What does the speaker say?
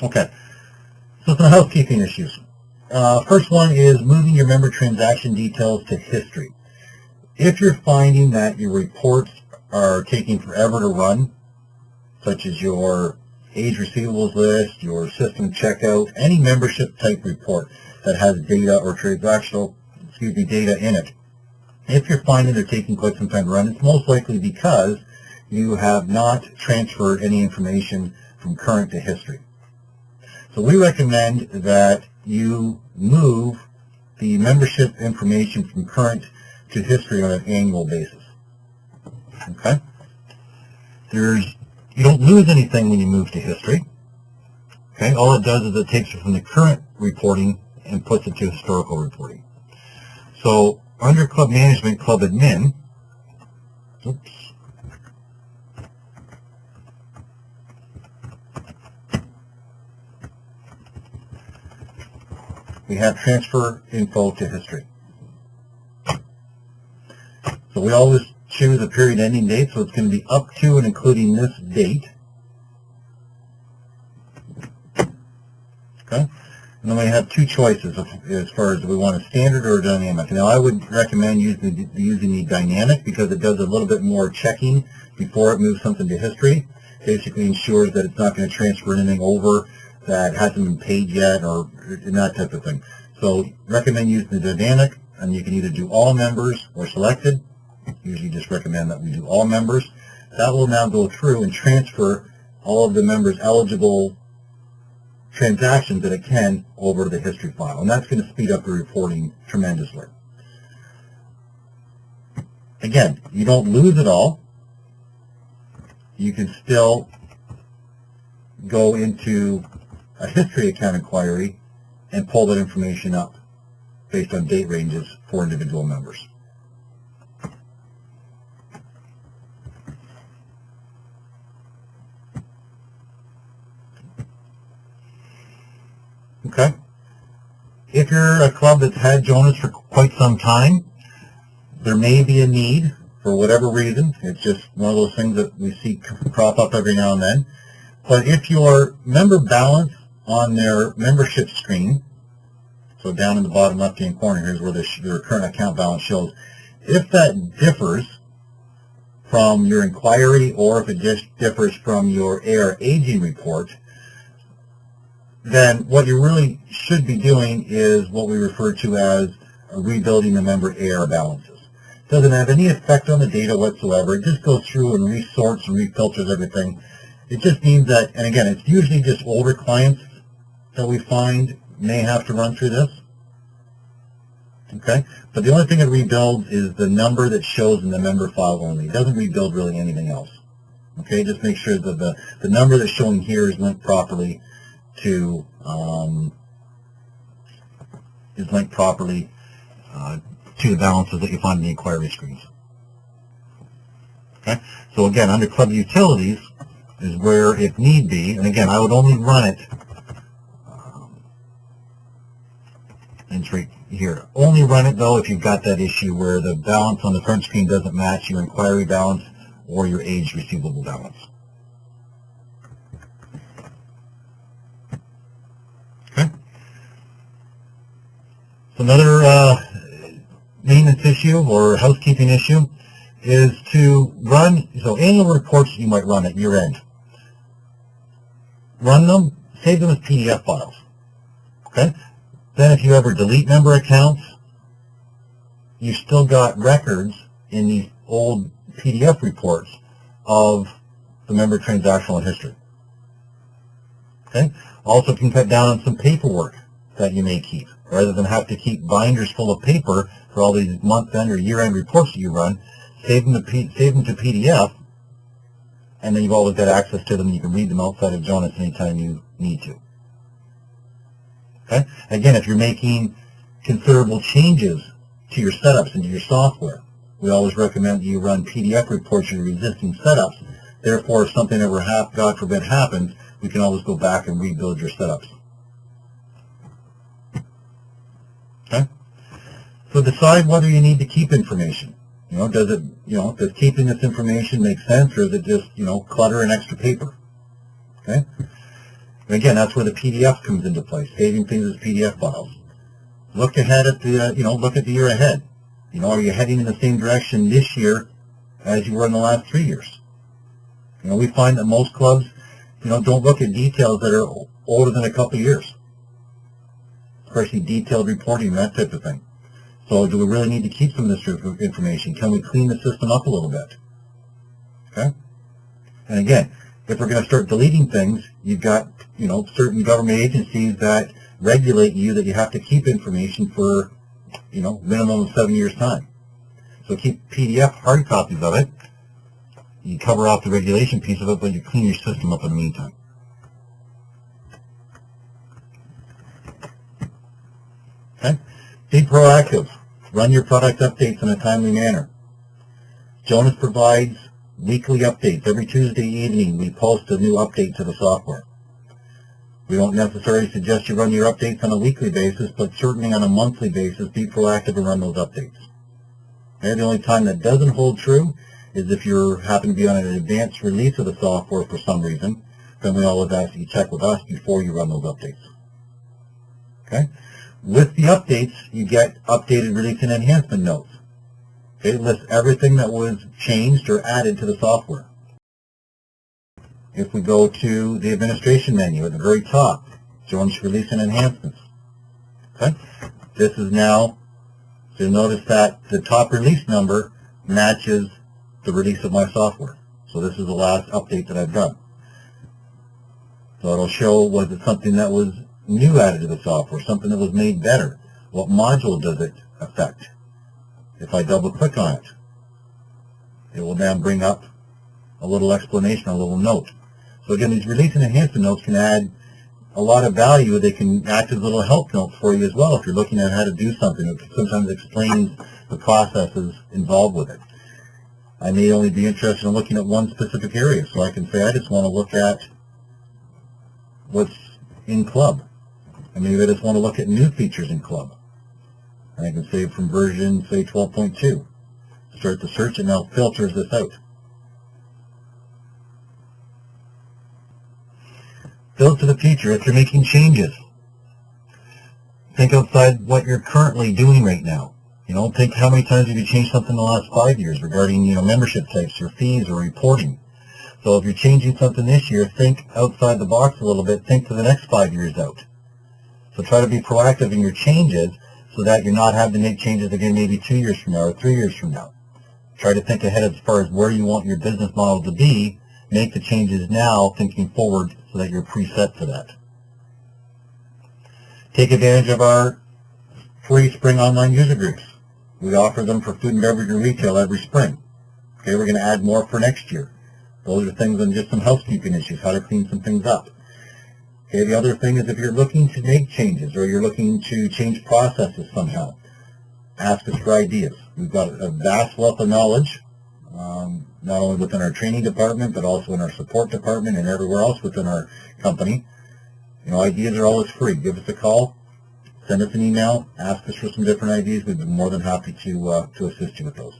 Okay, so some housekeeping issues. First one is moving your member transaction details to history. If you're finding that your reports are taking forever to run, such as your age receivables list, your system checkout, any membership type report that has data or transactional, data in it, if you're finding they're taking quite some time to run, it's most likely because you have not transferred any information from current to history. So we recommend that you move the membership information from current to history on an annual basis. Okay? You don't lose anything when you move to history. Okay? All it does is it takes you from the current reporting and puts it to historical reporting. So under Club Management, Club Admin, we have transfer info to history. So we always choose a period ending date, so it's going to be up to and including this date. Okay? And then we have two choices as far as we want a standard or a dynamic. Now I would recommend using the dynamic because it does a little bit more checking before it moves something to history. Basically ensures that it's not going to transfer anything over that hasn't been paid yet or that type of thing. So recommend using the dynamic, and you can either do all members or selected. Usually just recommend that we do all members. That will now go through and transfer all of the members' eligible transactions that it can over to the history file, and that's going to speed up the reporting tremendously. Again, you don't lose it all. You can still go into a history account inquiry and pull that information up based on date ranges for individual members. Okay. If you're a club that's had Jonas for quite some time, there may be a need for whatever reason. It's just one of those things that we see crop up every now and then. But if your member balance on their membership screen, so down in the bottom left-hand corner, here's where their current account balance shows, if that differs from your inquiry or if it just differs from your AR aging report, then what you really should be doing is what we refer to as rebuilding the member AR balances. It doesn't have any effect on the data whatsoever. It just goes through and resorts and refilters everything. It just means that, and again, it's usually just older clients that we find may have to run through this. Okay? But the only thing it rebuilds is the number that shows in the member file only. It doesn't rebuild really anything else. Okay? Just make sure that the number that's showing here is linked properly to the balances that you find in the inquiry screens. Okay, so again, under Club Utilities is where, if need be, and again, I would only run it. And it's right here. Only run it though if you've got that issue where the balance on the front screen doesn't match your inquiry balance or your age receivable balance. Another maintenance issue or housekeeping issue is to run, so annual reports you might run at year end. Run them, save them as PDF files. Okay? Then if you ever delete member accounts, you've still got records in these old PDF reports of the member transactional history. Okay? Also can cut down on some paperwork that you may keep. Rather than have to keep binders full of paper for all these month-end or year-end reports that you run, save them to PDF, and then you've always got access to them. You can read them outside of Jonas anytime you need to. Okay? Again, if you're making considerable changes to your setups and to your software, we always recommend that you run PDF reports of your existing setups. Therefore, if something ever, God forbid, happens, we can always go back and rebuild your setups. Okay? So decide whether you need to keep information. Does keeping this information make sense, or is it just, clutter and extra paper? Okay? And again, that's where the PDF comes into play, saving things as PDF files. Look ahead at the, look at the year ahead. Are you heading in the same direction this year as you were in the last 3 years? We find that most clubs, don't look at details that are older than a couple of years, especially detailed reporting and that type of thing. So do we really need to keep some of this information? Can we clean the system up a little bit? Okay? And again, if we're going to start deleting things, you've got, certain government agencies that regulate you that you have to keep information for, minimum of 7 years' time. So keep PDF hard copies of it. You cover off the regulation piece of it, but you clean your system up in the meantime. Okay? Be proactive. Run your product updates in a timely manner. Jonas provides weekly updates. Every Tuesday evening, we post a new update to the software. We don't necessarily suggest you run your updates on a weekly basis, but certainly on a monthly basis, be proactive and run those updates. Okay? The only time that doesn't hold true is if you happen to be on an advanced release of the software for some reason, then we always ask you check with us before you run those updates. Okay? With the updates, you get updated release and enhancement notes. Okay? It lists everything that was changed or added to the software. If we go to the administration menu at the very top, Jonas Release and Enhancements. Okay? This is now, so you'll notice that the top release number matches the release of my software. So this is the last update that I've done. So it'll show, was it something that was new added to the software, something that was made better? What module does it affect? If I double click on it, it will then bring up a little explanation, a little note. So again, these release and enhancement notes can add a lot of value. They can act as little help notes for you as well if you're looking at how to do something. It sometimes explains the processes involved with it. I may only be interested in looking at one specific area, so I can say I just want to look at what's in Club. And maybe I just want to look at new features in Club. And I can say from version, say, 12.2. Start the search, and now filters this out. Build to the future. If you're making changes, think outside what you're currently doing right now. Think how many times have you changed something in the last 5 years regarding, membership types or fees or reporting. So if you're changing something this year, think outside the box a little bit. Think to the next 5 years out. So try to be proactive in your changes so that you're not having to make changes again maybe 2 years from now or 3 years from now. Try to think ahead as far as where you want your business model to be. Make the changes now, thinking forward so that you're preset for that. Take advantage of our free spring online user groups. We offer them for food and beverage and retail every spring. Okay, we're going to add more for next year. Those are things on just some housekeeping issues, how to clean some things up. Okay, the other thing is if you're looking to make changes or you're looking to change processes somehow, ask us for ideas. We've got a vast wealth of knowledge, not only within our training department, but also in our support department and everywhere else within our company. Ideas are always free. Give us a call, send us an email, ask us for some different ideas. We'd be more than happy to assist you with those.